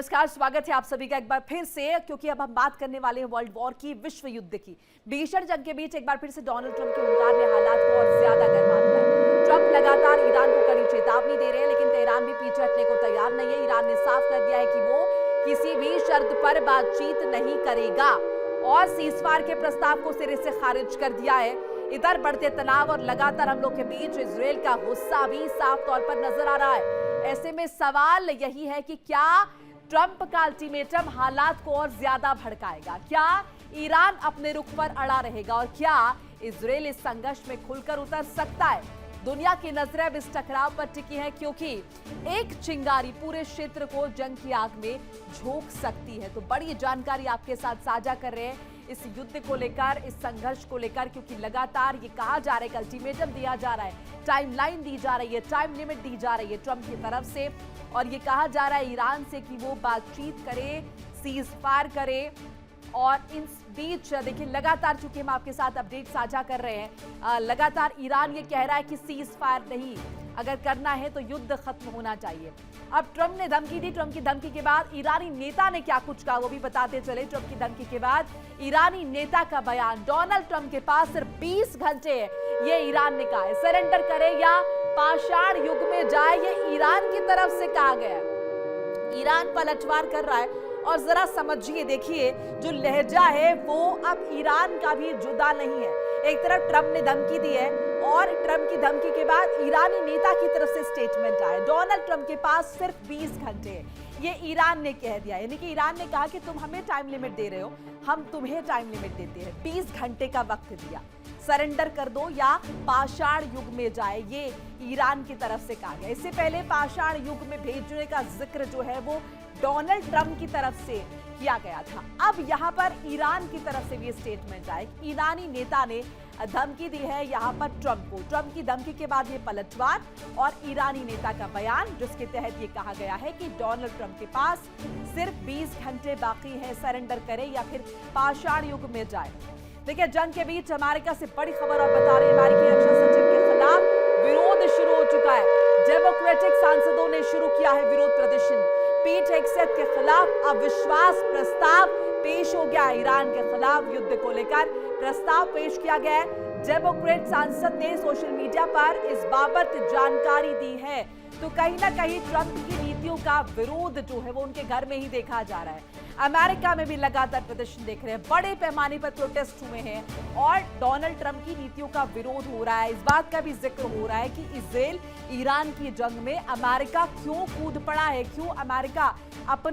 नमस्कार, स्वागत है आप सभी का एक बार फिर से, क्योंकि अब हम बात करने वाले हैं वर्ल्ड वॉर की, विश्व युद्ध की। भीषण जंग के बीच एक बार फिर से डोनाल्ड ट्रंप के हुंकार ने हालात को और ज्यादा गर्मा दिया है। ट्रंप लगातार ईरान को कड़ी चेतावनी दे रहे हैं, लेकिन तेहरान भी पीछे हटने को तैयार नहीं है। ईरान ने साफ कर दिया है कि वो किसी भी शर्त पर बातचीत नहीं करेगा और सीजफायर के प्रस्ताव को सिरे से खारिज कर दिया है। इधर बढ़ते तनाव और लगातार हमलों के बीच इजरायल का गुस्सा भी साफ तौर पर नजर आ रहा है। ऐसे में सवाल यही है कि क्या ट्रंप का अल्टीमेटम हालात को और ज्यादा भड़काएगा? क्या ईरान अपने रुख पर अड़ा रहेगा और क्या इजरायल इस संघर्ष में खुलकर उतर सकता है? दुनिया की नजरें अब इस टकराव पर टिकी हैं, क्योंकि एक चिंगारी पूरे क्षेत्र को जंग की आग में झोंक सकती है। तो बड़ी जानकारी आपके साथ साझा कर रहे हैं इस युद्ध को लेकर, इस संघर्ष को लेकर, क्योंकि लगातार ये कहा जा रहा है कि अल्टीमेटम दिया जा रहा है, टाइमलाइन दी जा रही है, टाइम लिमिट दी जा रही है ट्रंप की तरफ से, और ये कहा जा रहा है ईरान से कि वो बातचीत करे, सीज फायर करे। और इन बीच देखिए लगातार, चूंकि हम आपके साथ अपडेट साझा कर रहे हैं, लगातार ईरान ये कह रहा है कि सीज फायर नहीं, अगर करना है तो युद्ध खत्म होना चाहिए। अब ट्रंप ने धमकी दी, ट्रंप की धमकी के बाद ईरानी नेता ने क्या कुछ कहा वो भी बताते चले। ट्रंप की धमकी के बाद ईरानी नेता का बयान, डोनाल्ड ट्रंप के पास सिर्फ 20 घंटे है, ये ईरान ने कहा है। सरेंडर करे या पाषाण युग में जाए, ये ईरान की तरफ से कहा गया है। ईरान पलटवार कर रहा है और जरा समझिए, देखिए जो लहजा है वो अब ईरान का भी जुदा नहीं है। एक तरफ ट्रंप ने धमकी दी है और ट्रंप की धमकी के बाद ईरानी नेता की तरफ से स्टेटमेंट आया। डोनाल्ड ट्रंप के पास सिर्फ 20 घंटे है, ये ईरान ने कह दिया। यानी कि ईरान ने कहा कि तुम हमें टाइम लिमिट दे रहे हो, हम तुम्हें टाइम लिमिट देते हैं। 20 घंटे का वक्त दिया, सरेंडर कर दो या पाषाण युग में जाए, ये ईरान की तरफ से कहा गया। इससे पहले पाषाण युग में भेजने का जिक्र जो है वो डोनाल्ड ट्रंप की तरफ से किया गया था। अब यहां पर ईरान की तरफ से भी स्टेटमेंट आया। ईरानी नेता ने धमकी दी है यहां पर ट्रंप को। ट्रंप की धमकी के बाद ये पलटवार और ईरानी नेता का बयान, जिसके तहत ये कहा गया है कि डोनाल्ड ट्रंप के पास सिर्फ 20 घंटे बाकी है, सरेंडर करे या फिर पाषाण युग में जाए। देखिए जंग के बीच अमेरिका से बड़ी खबर और बता रहे हैं, अमेरिकी रक्षा सचिव के खिलाफ विरोध शुरू हो चुका है। डेमोक्रेटिक सांसदों ने शुरू किया है विरोध प्रदर्शन। पीट हेगसेथ के खिलाफ अविश्वास प्रस्ताव पेश हो गया। ईरान के खिलाफ युद्ध को लेकर प्रस्ताव पेश किया गया है। डेमोक्रेट सांसद ने सोशल मीडिया पर इस बाबत जानकारी दी है। तो कहीं ना कहीं ट्रंप की नीतियों का विरोध जो है वो उनके घर में ही देखा जा रहा है। अमेरिका में भी लगातार प्रदर्शन देख रहे हैं, बड़े पैमाने पर प्रोटेस्ट हुए हैं और डोनाल्ड ट्रंप की नीतियों का विरोध हो रहा है। इस बात का भी जिक्र हो रहा है कि इजराइल ईरान की जंग में अमेरिका क्यों कूद पड़ा है, क्यों अमेरिका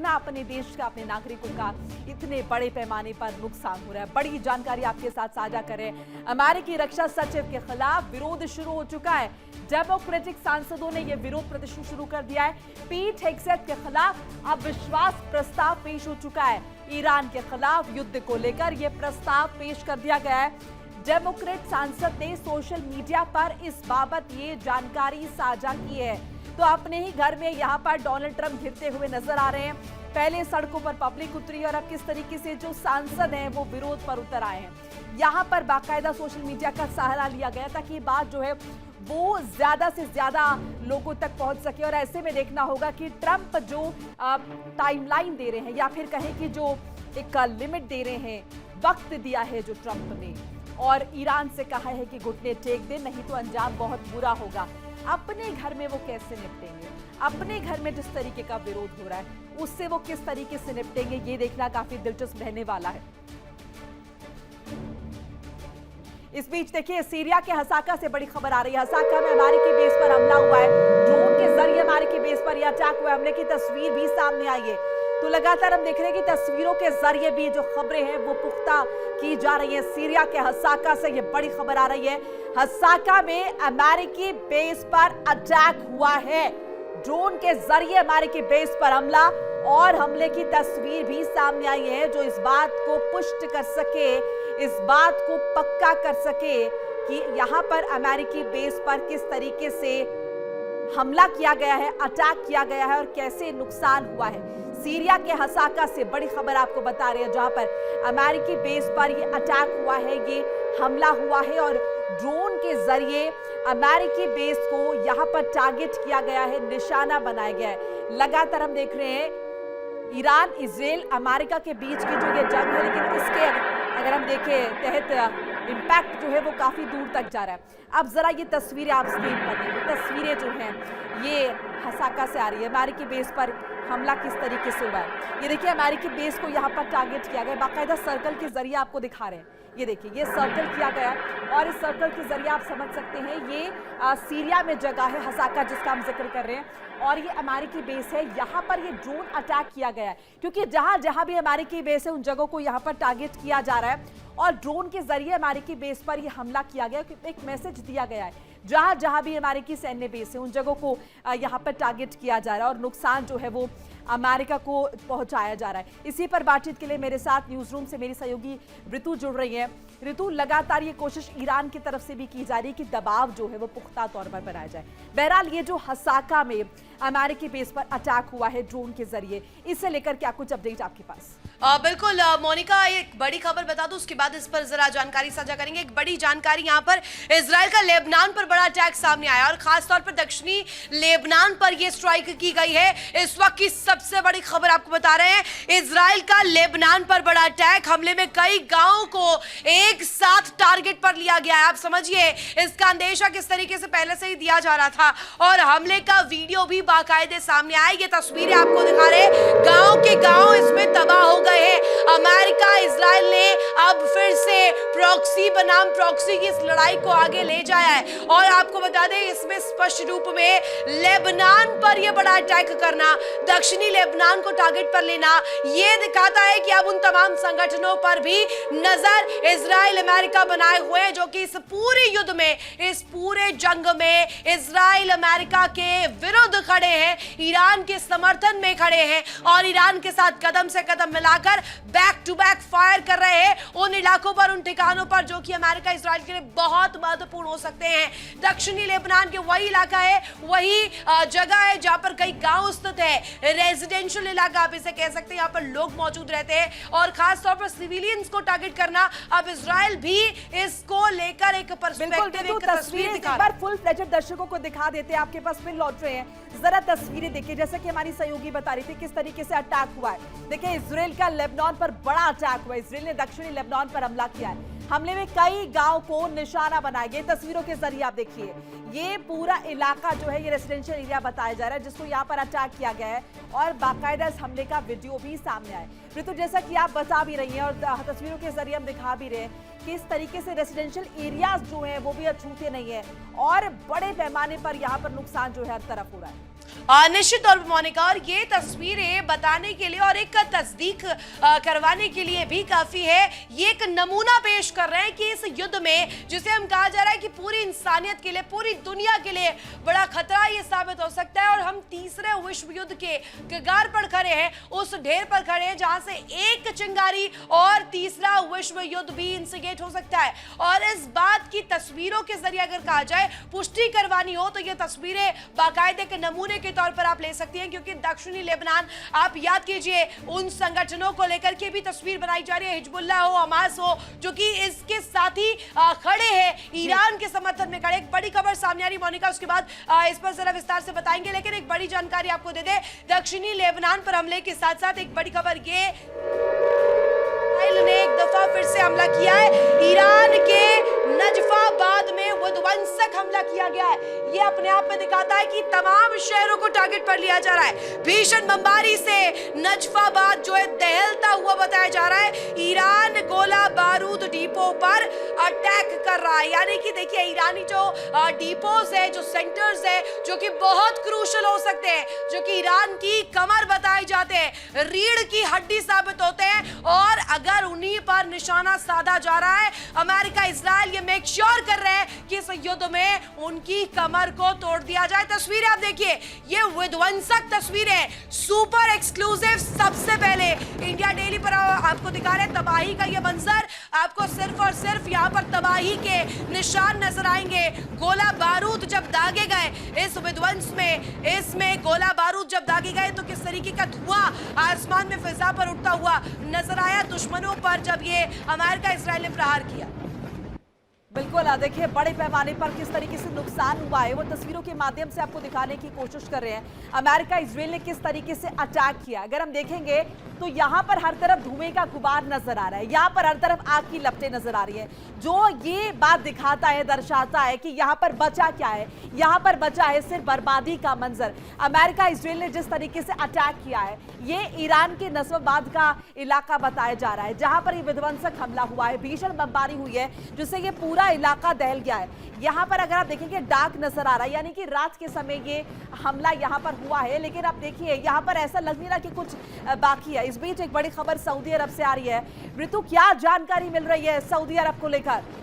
अपने देश का, अपने नागरिकों का इतने बड़े पैमाने पर नुकसान हो रहा है। बड़ी जानकारी आपके साथ साझा करें। अमेरिकी रक्षा सचिव के खिलाफ विरोध शुरू हो चुका है। डेमोक्रेटिक सांसदों ने यह विरोध प्रदर्शन शुरू कर दिया है। पीट हेगसेथ के खिलाफ अविश्वास प्रस्ताव पेश हो चुका है। ईरान के खिलाफ युद्ध को लेकर यह प्रस्ताव पेश कर दिया गया है। डेमोक्रेट सांसद ने सोशल मीडिया पर इस बाबत ये जानकारी साझा की है। तो अपने ही घर में यहाँ पर डोनाल्ड ट्रंप घिरते हुए नजर आ रहे हैं। पहले सड़कों पर पब्लिक उतरी और अब किस तरीके से जो सांसद हैं वो विरोध पर उतर आए हैं। यहाँ पर बाकायदा सोशल मीडिया का सहारा लिया गया ताकि ये बात जो है वो ज्यादा से ज्यादा लोगों तक पहुंच सके। और ऐसे में देखना होगा कि ट्रंप जो टाइमलाइन दे रहे हैं या फिर कहें कि जो एक लिमिट दे रहे हैं, वक्त दिया है जो ट्रंप ने, और ईरान से कहा है कि घुटने टेक दे, नहीं तो अंजाम बहुत बुरा होगा। अपने घर में वो कैसे निपटेंगे, अपने घर में जिस तरीके का विरोध हो रहा है उससे वो किस तरीके से निपटेंगे, ये देखना काफी दिलचस्प रहने वाला है। इस बीच देखिए सीरिया के हसाका से बड़ी खबर आ रही है। हसाका में अमेरिकी बेस पर हमला हुआ है, ड्रोन के जरिए अमेरिकी बेस पर यह अटैक हुआ। हमले की तस्वीर भी सामने आई है। तो लगातार हम देख रहे हैं कि तस्वीरों के जरिए भी जो खबरें हैं वो पुख्ता की जा रही है। सीरिया के हसाका से ये बड़ी खबर आ रही है। हसाका में अमेरिकी बेस पर अटैक हुआ है, ड्रोन के जरिए अमेरिकी बेस पर हमला, और हमले की तस्वीर भी सामने आई है जो इस बात को पुष्ट कर सके, इस बात को पक्का कर सके कि यहां पर अमेरिकी बेस पर किस तरीके से हमला किया गया है, अटैक किया गया है और कैसे नुकसान हुआ है। सीरिया के हसाका से बड़ी खबर आपको बता रहे हैं, जहां पर अमेरिकी बेस पर ये अटैक हुआ है, ये हमला हुआ है और ड्रोन के जरिए अमेरिकी बेस को यहां पर टारगेट किया गया है, निशाना बनाया गया है। लगातार हम देख रहे हैं ईरान, इजराइल, अमेरिका के बीच की जो ये जंग है, लेकिन इसके अगर हम देखें तहत इम्पैक्ट जो है वो काफ़ी दूर तक जा रहा है। अब ज़रा ये तस्वीरें आप स्क्रीन पर देखिए, तस्वीरें जो हैं ये हसाका से आ रही है। अमेरिकी बेस पर हमला किस तरीके से हुआ है, ये देखिए अमेरिकी बेस को यहाँ पर टारगेट किया गया, बाकायदा सर्कल के जरिए आपको दिखा रहे हैं। ये देखिए ये सर्कल किया गया और इस सर्कल के जरिए आप समझ सकते हैं ये सीरिया में जगह है हसाका जिसका हम जिक्र कर रहे हैं, और ये अमेरिकी बेस है। यहाँ पर ये ड्रोन अटैक किया गया है क्योंकि जहाँ जहाँ भी अमेरिकी बेस है उन जगहों को यहाँ पर टारगेट किया जा रहा है और ड्रोन के जरिए अमेरिकी बेस पर ये हमला किया गया। एक मैसेज दिया गया है जहाँ जहाँ भी अमेरिकी सैन्य बेस है उन जगहों को यहाँ पर टारगेट किया जा रहा है और नुकसान जो है वो अमेरिका को पहुंचाया जा रहा है। इसी पर बातचीत के लिए मेरे साथ न्यूज रूम से मेरी सहयोगी ऋतु जुड़ रही है। ऋतु, लगातार ये कोशिश ईरान की तरफ से भी की जा रही है कि दबाव जो है वो पुख्ता तौर पर बनाया जाए। बहरहाल ये जो हसाका में अमेरिकी बेस पर अटैक हुआ है ड्रोन के जरिए, इससे लेकर क्या कुछ अपडेट आपके पास? बिल्कुल मोनिका, एक बड़ी खबर बता दूं, उसके बाद इस पर जरा जानकारी साझा करेंगे। एक बड़ी जानकारी यहाँ पर इजराइल का लेबनान पर बड़ा अटैक सामने आया और खासतौर पर दक्षिणी लेबनान पर यह स्ट्राइक की गई है। इस वक्त की सबसे बड़ी खबर आपको बता रहे हैं, इजराइल का लेबनान पर बड़ा अटैक, हमले में कई गांवों को एक साथ टारगेट पर लिया गया है। आप समझिए इसका अंदेशा किस तरीके से पहले से ही दिया जा रहा था और हमले का वीडियो भी बाकायदे सामने आए। ये तस्वीरें आपको दिखा रहे हैं, गांव के गांव इसमें तबाह हो गए हैं। अमेरिका, इजराइल ने अब फिर से प्रॉक्सी बनाम प्रॉक्सी की इस लड़ाई को आगे ले जाया है और आपको बता दें इसमें स्पष्ट रूप में लेबनान पर यह बड़ा अटैक करना, दक्षिणी लेबनान को टारगेट पर लेना, यह दिखाता है कि अब उन तमाम संगठनों पर भी नजर इजराइल अमेरिका बनाए हुए हैं जो कि इस पूरे युद्ध में, इस पूरे जंग में इजराइल अमेरिका के विरुद्ध खड़े हैं, ईरान के समर्थन में खड़े हैं और ईरान के साथ कदम से कदम मिलाकर बैक टू बैक फायर कर रहे हैं उन इलाकों पर, उन ठिकानों पर जो कि अमेरिका इजराइल के लिए बहुत महत्वपूर्ण हो सकते हैं। दक्षिणी लेबनान के वही इलाका है, वही जगह है जहां पर कई गांव स्थित है, रेजिडेंशियल इलाका आप इसे कह सकते हैं, यहां पर लोग मौजूद रहते हैं और खास तौर पर सिविलियंस को टारगेट करना, अब इजराइल भी इसको लेकर एक पर्सपेक्टिव, एक तस्वीर दिखा रहा है। फुल फ्लेजेड दर्शकों को दिखा देते हैं, आपके पास फिर लौट रहे हैं, जरा तस्वीरें देखिए। जैसे कि हमारी सहयोगी बता रही थी किस तरीके से अटैक हुआ है। देखिए इजराइल का लेबनान पर बड़ा अटैक हुआ, इजराइल ने दक्षिणी लेबनान पर हमला किया है। हमले में कई गांव को निशाना बनाया गया। तस्वीरों के जरिए आप देखिए ये पूरा इलाका जो है ये रेजिडेंशियल एरिया बताया जा रहा है जिसको यहाँ पर अटैक किया गया है और बाकायदा इस हमले का वीडियो भी सामने आया है। ऋतु, जैसा कि आप बता भी रही हैं और तस्वीरों के जरिए हम दिखा भी रहे हैं कि इस तरीके से रेजिडेंशियल एरियाज जो है वो भी अछूते नहीं है और बड़े पैमाने पर यहाँ पर नुकसान जो है हर तरफ हो रहा है। निश्चित तौर पर मोनिका, और ये तस्वीरें बताने के लिए और एक तस्दीक करवाने के लिए भी काफी है। ये एक नमूना पेश कर रहे हैं कि इस युद्ध में जिसे हम कहा जा रहा है कि पूरी इंसानियत के लिए, पूरी दुनिया के लिए बड़ा खतरा ये साबित हो सकता है और हम तीसरे विश्व युद्ध के कगार पर खड़े हैं, उस ढेर पर खड़े हैं जहां से एक चिंगारी और तीसरा विश्व युद्ध भी इंसिगेट हो सकता है। और इस बात की तस्वीरों के जरिए अगर कहा जाए, पुष्टि करवानी हो तो ये तस्वीरें बाकायदे के नमूने के तौर पर आप ले सकती हैं क्योंकि दक्षिणी लेबनान, आप याद कीजिए उन संगठनों को लेकर के भी तस्वीर बनाई जा रही है, हिजबुल्लाह हो, हमास हो, जो कि इसके साथ ही खड़े हैं, ईरान के समर्थन में खड़े। एक बड़ी खबर सामने आ रही मोनिका, उसके बाद इस पर जरा विस्तार से बताएंगे, लेकिन एक बड़ी जानकारी आपको दे दे, दक्षिणी लेबनान पर हमले के साथ साथ एक बड़ी खबर ये ने एक दफा फिर से हमला किया है। ईरान के नजफाबाद में विध्वंसक हमला किया गया है। ये अपने आप में दिखाता है कि तमाम शहरों को टारगेट पर लिया जा रहा है। भीषण बमबारी से नजफाबाद जो है दहलता हुआ बताया जा रहा है। ईरान गोला बारूद डिपो पर अटैक कर रहा है, यानी कि देखिए ईरानी जो डिपोज है, जो सेंटर्स है, जो कि बहुत क्रूशल हो सकते हैं, जो कि ईरान की कमर बताए जाते हैं, रीढ़ की हड्डी साबित होते हैं और अगर उन्हीं पर निशाना साधा जा रहा है, अमेरिका इजराइल ये मेक श्योर कर रहे हैं कि इस युद्ध में उनकी कमर को तोड़ दिया जाए। तस्वीरें आप देखिए, ये विध्वंसक तस्वीरें, सुपर एक्सक्लूसिव, सबसे पहले इंडिया डेली पर आपको दिखा रहे हैं तबाही का ये मंजर। आपको सिर्फ और सिर्फ यहाँ पर तबाही के निशान नजर आएंगे। गोला बारूद जब दागे गए इस विध्वंस में, इसमें गोला बारूद जब दागे गए तो किस तरीके का धुआं आसमान में फिजा पर उठता हुआ नजर आया दुश्मनों पर जब ये अमेरिका इजराइल ने प्रहार किया। बिल्कुल देखिए बड़े पैमाने पर किस तरीके से नुकसान हुआ है वो तस्वीरों के माध्यम से आपको दिखाने की कोशिश कर रहे हैं। अमेरिका इजराइल ने किस तरीके से अटैक किया, अगर हम देखेंगे तो यहाँ पर हर तरफ धुएं का गुबार नजर आ रहा है, यहाँ पर हर तरफ आग की लपटें नजर आ रही है, जो ये बात दिखाता है, दर्शाता है कि यहाँ पर बचा क्या है। यहाँ पर बचा है सिर्फ बर्बादी का मंजर। अमेरिका इजराइल ने जिस तरीके से अटैक किया है, ये ईरान के नस्वाबाद का इलाका बताया जा रहा है, जहां पर ये विध्वंसक हमला हुआ है, भीषण बमबारी हुई है, जिससे ये पूरा इलाका दहल गया है। यहाँ पर अगर आप देखेंगे डार्क नजर आ रहा है, यानी कि रात के समय ये हमला यहाँ पर हुआ है, लेकिन आप देखिए यहाँ पर ऐसा लग नहीं रहा कि कुछ बाकी है। इस बीच एक बड़ी खबर सऊदी अरब से आ रही है। ऋतु, क्या जानकारी मिल रही है सऊदी अरब को लेकर?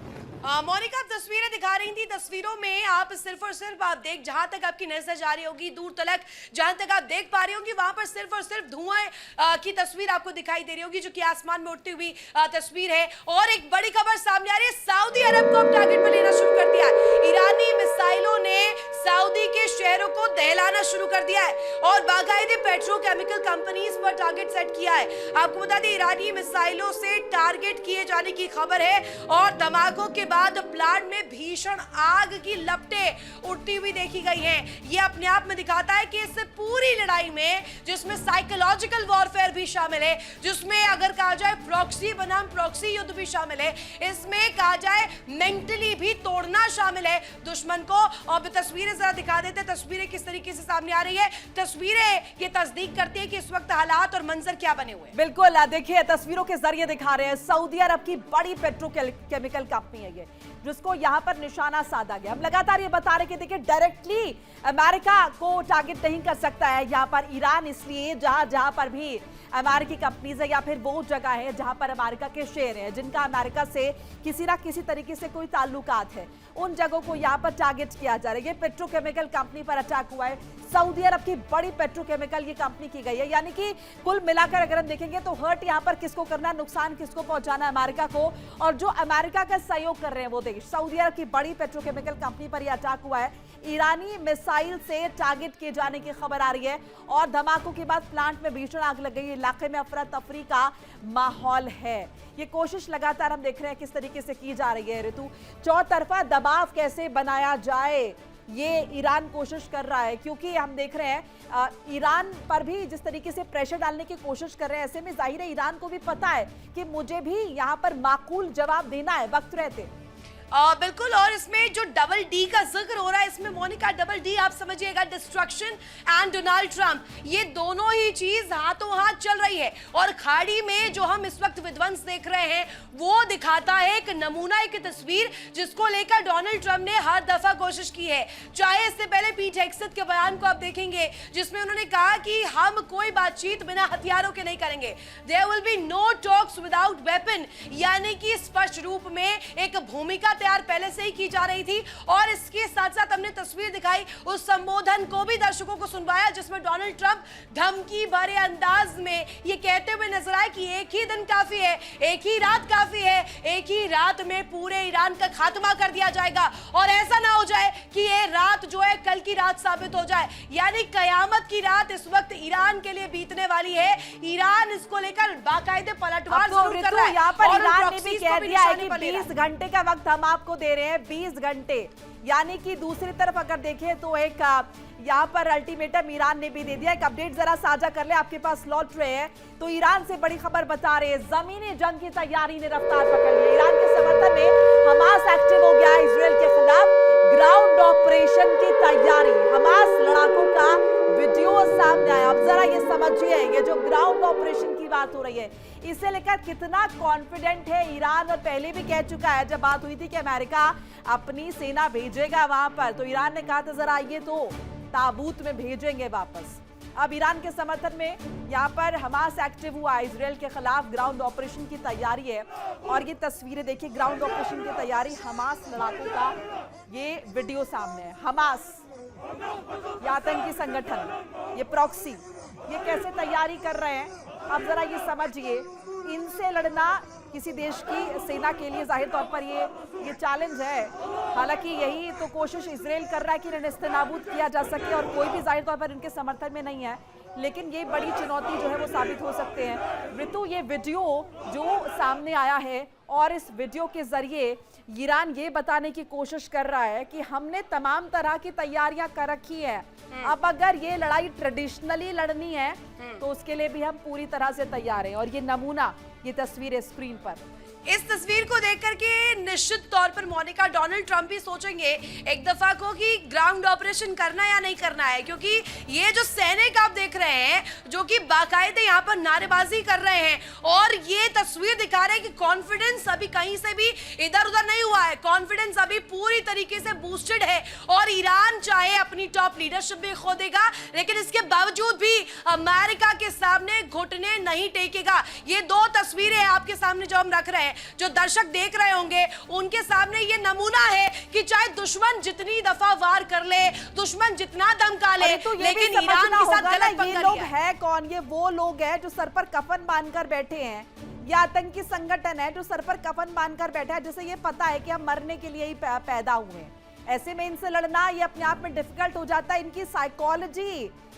मोनिका, आप तस्वीरें दिखा रही थी, तस्वीरों में आप सिर्फ और सिर्फ आप देख, जहां तक आपकी नजर जा रही होगी दूर तलक, जहां तक आप देख पा रही होंगी वहां पर सिर्फ और सिर्फ धुआं की तस्वीर आपको दिखाई दे रही होगी, जो कि आसमान में उड़ती हुई तस्वीर है। और एक बड़ी खबर सामने आ रही है, सऊदी अरब को अब टारगेट पर लेना शुरू कर दिया है। ईरानी मिसाइलों ने सऊदी के शहरों को दहलाना शुरू कर दिया है और बाकायदे पेट्रोकेमिकल कंपनीज पर टारगेट सेट किया है। आपको बता दें, ईरानी मिसाइलों से टारगेट किए जाने की खबर है और धमाकों के बाद प्लांट में भीषण आग की लपटें उठती हुई देखी गई हैं। ये अपने आप में दिखाता है कि इस पूरी लड़ाई में, जिसमें साइकोलॉजिकल वॉरफेयर भी शामिल है, जिसमें अगर कहा जाए प्रॉक्सी बनाम प्रॉक्सी युद्ध भी शामिल है, इसमें कहा जाए मेंटली भी तोड़ना शामिल है दुश्मन को। और तस्वीरें जरा दिखा देते, तस्वीरें किस तरीके से सामने आ रही है। तस्वीरें ये तस्दीक करती है कि इस वक्त हालात और मंजर क्या बने हुए हैं। बिल्कुल देखिए, तस्वीरों के जरिए दिखा रहे हैं, सऊदी अरब की बड़ी पेट्रोकेमिकल कंपनी है ये, जिसको यहाँ पर निशाना साधा गया। हम लगातार ये बता रहे कि देखिए डायरेक्टली अमेरिका को टारगेट नहीं कर सकता है यहाँ पर ईरान, इसलिए जहां पर भी अमेरिकी कंपनीज है या फिर वो जगह है जहां पर अमेरिका के शेयर हैं, जिनका अमेरिका से किसी ना किसी तरीके से कोई ताल्लुकात है, उन जगहों को यहाँ पर टारगेट किया जा रहा है। ये पेट्रोकेमिकल कंपनी पर अटैक हुआ है। सऊदी अरब की बड़ी पेट्रोकेमिकल ये कंपनी की गई है, यानी कि कुल मिलाकर अगर हम देखेंगे तो हर्ट यहाँ पर किसको करना है, नुकसान किसको पहुंचाना है, अमेरिका को। और जो अमेरिका का सहयोग कर रहे हैं वो देश, सऊदी अरब की बड़ी पेट्रोकेमिकल कंपनी पर यह अटैक हुआ है। ईरानी मिसाइल से टारगेट किए जाने की खबर आ रही है और धमाकों के बाद प्लांट में भीषण आग लग गई। इलाके में अफरा तफरी का माहौल है। ये कोशिश लगातार हम देख रहे हैं किस तरीके से की जा रही है। ऋतु, चौतरफा दबाव कैसे बनाया जाए, ये ईरान कोशिश कर रहा है, क्योंकि हम देख रहे हैं ईरान पर भी जिस तरीके से प्रेशर डालने की कोशिश कर रहे हैं, ऐसे में जाहिर है ईरान को भी पता है कि मुझे भी यहाँ पर माकूल जवाब देना है वक्त रहते। बिल्कुल, और इसमें जो डबल डी का जिक्र हो रहा है, इसमें मोनिका डबल डी आप समझिएगा, डिस्ट्रक्शन एंड डोनाल्ड ट्रंप, ये दोनों ही चीज हाथों हाथ चल रही है। और खाड़ी में जो हम इस वक्त विध्वंस देख रहे हैं वो दिखाता है एक नमूना, एक तस्वीर, जिसको लेकर डोनाल्ड ट्रंप ने हर दफा कोशिश की है। चाहे इससे पहले पीट हेगसेथ के बयान को आप देखेंगे, जिसमें उन्होंने कहा कि हम कोई बातचीत बिना हथियारों के नहीं करेंगे, there will be no talks without weapon, यानी कि स्पष्ट रूप में एक भूमिका तैयार पहले से ही की जा रही थी। और इसके साथ साथ हमने तस्वीर दिखाई, उस संबोधन को भी दर्शकों को सुनवाया, जिसमें डोनाल्ड ट्रंप धमकी भरे अंदाज में ये कहते हुए नजर आए कि एक ही दिन काफी है, एक ही रात काफी है, एक ही रात में पूरे ईरान का खात्मा कर दिया जाएगा। और ऐसा ना हो जाए कि ये रात जो है कल की रात साबित हो जाए, यानी कयामत की रात इस वक्त ईरान के लिए बीतने वाली है। ईरान इसको लेकर बाकायदे पलटवार जरूर कर रहा है। यहाँ पर ईरान ने भी कह दिया है कि 20 घंटे का वक्त हम आपको दे रहे हैं, 20 घंटे, यानी कि दूसरी तरफ अगर देखें तो एक यहाँ पर अल्टीमेटम ईरान ने भी दे दिया। एक अपडेट जरा साझा कर ले, आपके पास लौट रहे हैं तो ईरान से बड़ी खबर बता रहे हैं, जमीनी जंग की तैयारी ने रफ्तार पकड़ ली। ईरान के समर्थन में हमास एक्टिव हो गया इजराइल के खिलाफ, ग्राउंड ऑपरेशन की तैयारी, हमास लड़ाकों का वीडियो सामने आया। अब जरा ये समझिए, ये जो ग्राउंड ऑपरेशन की बात हो रही है, इसे लेकर कितना कॉन्फिडेंट है ईरान। और पहले भी कह चुका है, जब बात हुई थी कि अमेरिका अपनी सेना भेजेगा वहां पर, तो ईरान ने कहा था जरा आइए तो ताबूत में भेजेंगे वापस। अब ईरान के समर्थन में यहाँ पर हमास एक्टिव हुआ, इजराइल के खिलाफ ग्राउंड ऑपरेशन की तैयारी है। और ये तस्वीरें देखिए, ग्राउंड ऑपरेशन की तैयारी, हमास लड़ाकों का ये वीडियो सामने है। हमास, ये आतंकी संगठन, ये प्रॉक्सी, ये कैसे तैयारी कर रहे हैं, अब जरा ये समझिए। इनसे लड़ना किसी देश की सेना के लिए जाहिर तौर पर ये चैलेंज है। हालांकि यही तो कोशिश इजराइल कर रहा है कि इन्हें नेस्तनाबूद किया जा सके, और कोई भी जाहिर तौर पर इनके समर्थन में नहीं है, लेकिन ये बड़ी चुनौती जो है वो साबित हो सकते हैं। ऋतु, ये वीडियो जो सामने आया है और इस वीडियो के जरिए ईरान ये बताने की कोशिश कर रहा है कि हमने तमाम तरह की तैयारियां कर रखी है, अब अगर ये लड़ाई ट्रेडिशनली लड़नी है तो उसके लिए भी हम पूरी तरह से तैयार हैं। और ये नमूना, ये तस्वीर है स्क्रीन पर। इस तस्वीर को देख करके निश्चित तौर पर मोनिका, डोनाल्ड ट्रंप भी सोचेंगे एक दफा को कि ग्राउंड ऑपरेशन करना या नहीं करना है, क्योंकि ये जो सैनिक आप देख रहे हैं जो कि बाकायदे यहाँ पर नारेबाजी कर रहे हैं और ये तस्वीर दिखा रहे हैं कि कॉन्फिडेंस अभी कहीं से भी इधर उधर नहीं हुआ है, कॉन्फिडेंस अभी पूरी तरीके से बूस्टेड है और ईरान चाहे अपनी टॉप लीडरशिप भी खो देगा लेकिन इसके बावजूद भी अमेरिका के सामने घुटने नहीं टेकेगा। ये दो तस्वीरें आपके सामने जो हम रख रहे हैं, जो दर्शक देख रहे होंगे उनके सामने ये नमूना है कि चाहे दुश्मन जितनी दफा वार कर ले, दुश्मन जितना धमका ले, तो लेकिन ईरान के साथ गलत ये लोग है कौन? ये वो लोग हैं जो सर पर कफन बांधकर बैठे हैं, या आतंकी संगठन है जो सर पर कफन बांधकर बैठा है, जिसे ये पता है कि हम मरने के लिए ही पैदा हुए हैं। ऐसे में इनसे लड़ना ये अपने आप में डिफिकल्ट हो जाता है। इनकी साइकोलॉजी,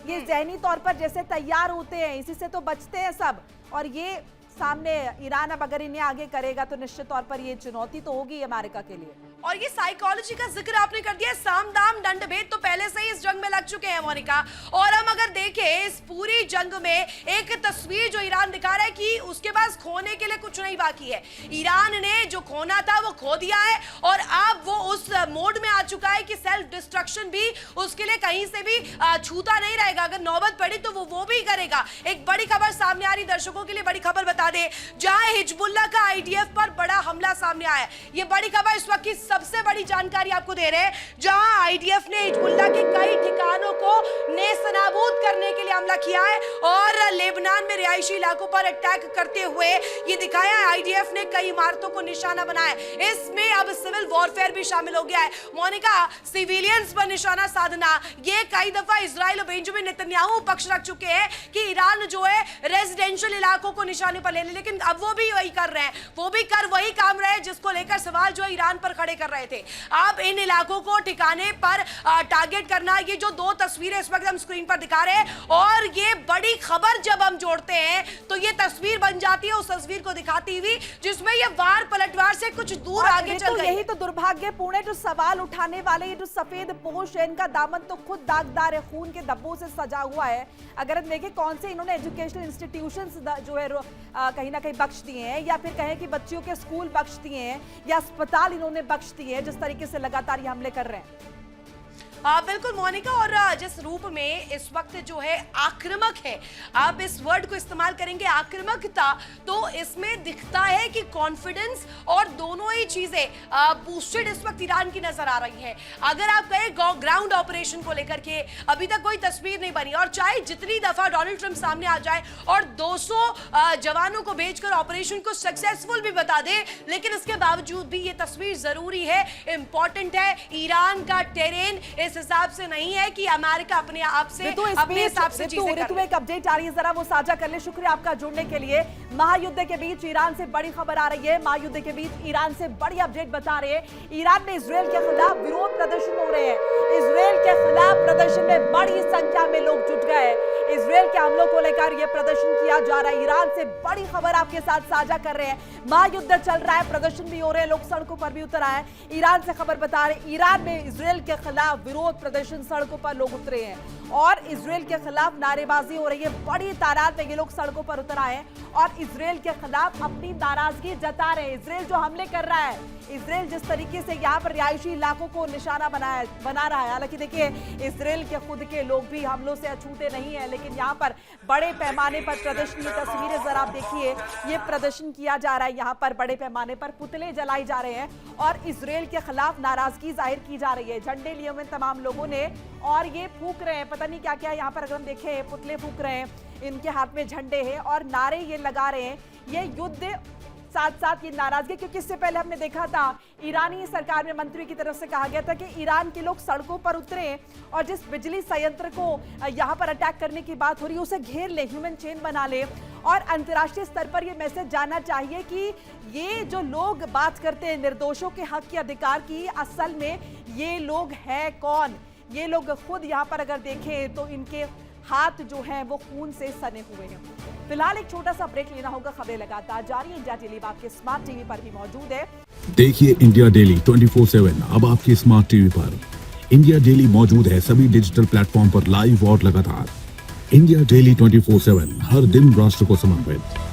ये जहनी तौर पर जैसे तैयार होते हैं, इसी से तो बचते हैं सब। और ये सामने ईरान अब अगर इन्हें आगे करेगा तो निश्चित तौर पर ये चुनौती तो होगी अमेरिका के लिए। और ये साइकोलॉजी का जिक्र आपने कर दिया, साम दाम दंड भेद तो पहले से ही इस जंग में लग चुके हैं मोनिका। और हम अगर देखें इस पूरी जंग में एक तस्वीर जो ईरान दिखा रहा है कि उसके पास खोने के लिए कुछ नहीं बाकी है। ईरान ने जो खोना था वो खो दिया है और अब वो उस मोड में आ चुका है कि सेल्फ डिस्ट्रक्शन भी उसके लिए कहीं से भी छूता नहीं रहेगा। अगर नौबत पड़ी तो वो भी करेगा। एक बड़ी खबर सामने आ रही, दर्शकों के लिए बड़ी खबर बता दे, जहां हिजबुल्लाह का आईडीएफ पर बड़ा हमला सामने आया है। ये बड़ी खबर इस वक्त की सबसे बड़ी जानकारी आपको दे रहे हैं, जहां आईडीएफ ने हिजबुल्लाह के कई ठिकानों को नेस्तनाबूद करने के लिए हमला किया है और लेबनान में रिहायशी इलाकों पर अटैक करते हुए ये दिखाया है आईडीएफ ने कई इमारतों को निशाना बनाया है। इसमें अब सिविल वॉरफेयर भी शामिल हो गया है मोनिका। सिविलियंस पर निशाना साधना, ये कई दफा इजराइल और बेंजामिन नेतन्याहू पक्ष रख चुके हैं कि ईरान जो है रेजिडेंशियल इलाकों को निशाने पर ले ले, लेकिन अब वो भी वही कर रहे हैं, वो भी कर वही काम रहे जिसको लेकर सवाल जो ईरान पर खड़े कर रहे थे। अब इन इलाकों को ठिकाने पर टारगेट करना, ये जो दो तस्वीरें इस वक्त हम स्क्रीन पर दिखा रहे हैं और ये बड़ी खबर जब हम जोड़ते हैं तो ये तस्वीर बन जाती है उस तस्वीर को दिखाती हुई जिसमें ये वार पलटवार से कुछ दूर आगे चल गई। यही तो दुर्भाग्यपूर्ण है, जो सवाल उठाने वाले ये जो सफेद पोश है, इनका दामन तो खुद दागदार है, खून के धब्बों से सजा हुआ है। अगर हम देखें कौन से इन्होंने एजुकेशनल इंस्टीट्यूशंस जो है कहीं ना कहीं बख्श दिए हैं, या फिर कहें कि बच्चियों के स्कूल बख्श दिए हैं, या अस्पताल इन्होंने बख्श दिए हैं, जिस तरीके से लगातार ये हमले कर रहे हैं। बिल्कुल मोनिका, और जिस रूप में इस वक्त जो है आक्रामक है, आप इस वर्ड को इस्तेमाल करेंगे आक्रामकता, तो इसमें दिखता है कि कॉन्फिडेंस और दोनों ही चीजें बूस्टेड इस वक्त ईरान की नजर आ रही है। अगर आप कहें ग्राउंड ऑपरेशन को लेकर के अभी तक कोई तस्वीर नहीं बनी, और चाहे जितनी दफा डोनाल्ड ट्रंप सामने आ जाए और 200 जवानों को भेजकर ऑपरेशन को सक्सेसफुल भी बता दे, लेकिन इसके बावजूद भी ये तस्वीर जरूरी है, इंपॉर्टेंट है। ईरान का टेरेन इस हिसाब से नहीं है कि अमेरिका अपने आप से अपने हिसाब से चीजें कर रही है। एक अपडेट आ रही है, जरा वो साझा कर ले। शुक्रिया आपका जुड़ने के लिए। महायुद्ध के बीच ईरान से बड़ी खबर आ रही है, महायुद्ध के बीच ईरान से बड़ी अपडेट बता रहे हैं। ईरान में इजराइल के खिलाफ विरोध प्रदर्शन हो रहे हैं। इजराइल के खिलाफ प्रदर्शन में बड़ी संख्या में लोग जुट गए। इजराइल के हमलों को लेकर यह प्रदर्शन किया जा रहा है। ईरान से बड़ी खबर आपके साथ साझा कर रहे हैं। महायुद्ध चल रहा है, प्रदर्शन भी हो रहे हैं, लोग सड़कों पर भी उतर आए। ईरान से खबर बता रहे, ईरान में इजराइल के खिलाफ विरोध प्रदर्शन, सड़कों पर लोग उतरे हैं और इजराइल के खिलाफ नारेबाजी हो रही है। बड़ी तादाद में ये लोग सड़कों पर उतर आए और इजराइल के खिलाफ अपनी नाराजगी जता रहे हैं। इजराइल जो हमले कर रहा है, इजराइल जिस तरीके से यहाँ पर रिहायशी इलाकों को निशाना बना रहा है, हालांकि देखिए इजराइल के खुद के लोग भी हमलों से अछूते नहीं है, लेकिन यहाँ पर बड़े पैमाने पर प्रदर्शन की तस्वीरें जरा आप देखिए, ये प्रदर्शन किया जा रहा है। यहाँ पर बड़े पैमाने पर पुतले जलाए जा रहे हैं और इजराइल के खिलाफ नाराजगी जाहिर की जा रही है। झंडे लिए हुए तमाम लोगों ने और ये फूंक रहे हैं, पता नहीं क्या क्या यहाँ पर अगर हम देखें, पुतले फूंक रहे हैं, इनके हाथ में झंडे हैं और नारे ये लगा रहे हैं। ये युद्ध साथ साथ ये नाराजगी, क्योंकि इससे पहले हमने देखा था ईरानी सरकार में मंत्री की तरफ से कहा गया था कि ईरान के लोग सड़कों पर उतरे और जिस बिजली संयंत्र को यहाँ पर अटैक करने की बात हो रही है उसे घेर ले, ह्यूमन चेन बना ले। और अंतर्राष्ट्रीय स्तर पर ये मैसेज जाना चाहिए कि ये जो लोग बात करते हैं निर्दोषों के हक के अधिकार की, असल में ये लोग हैं कौन? ये लोग खुद यहाँ पर अगर देखें तो इनके हाथ जो हैं वो खून से सने हुए हैं। फिलहाल एक छोटा सा ब्रेक लेना होगा। खबरें लगातार जारी है। इंडिया डेली आपके स्मार्ट टीवी पर भी मौजूद है। देखिए इंडिया डेली 24/7 अब आपके स्मार्ट टीवी पर। इंडिया डेली मौजूद है सभी डिजिटल प्लेटफॉर्म पर लाइव और लगातार। इंडिया डेली 24/7 हर दिन राष्ट्र को समर्पित।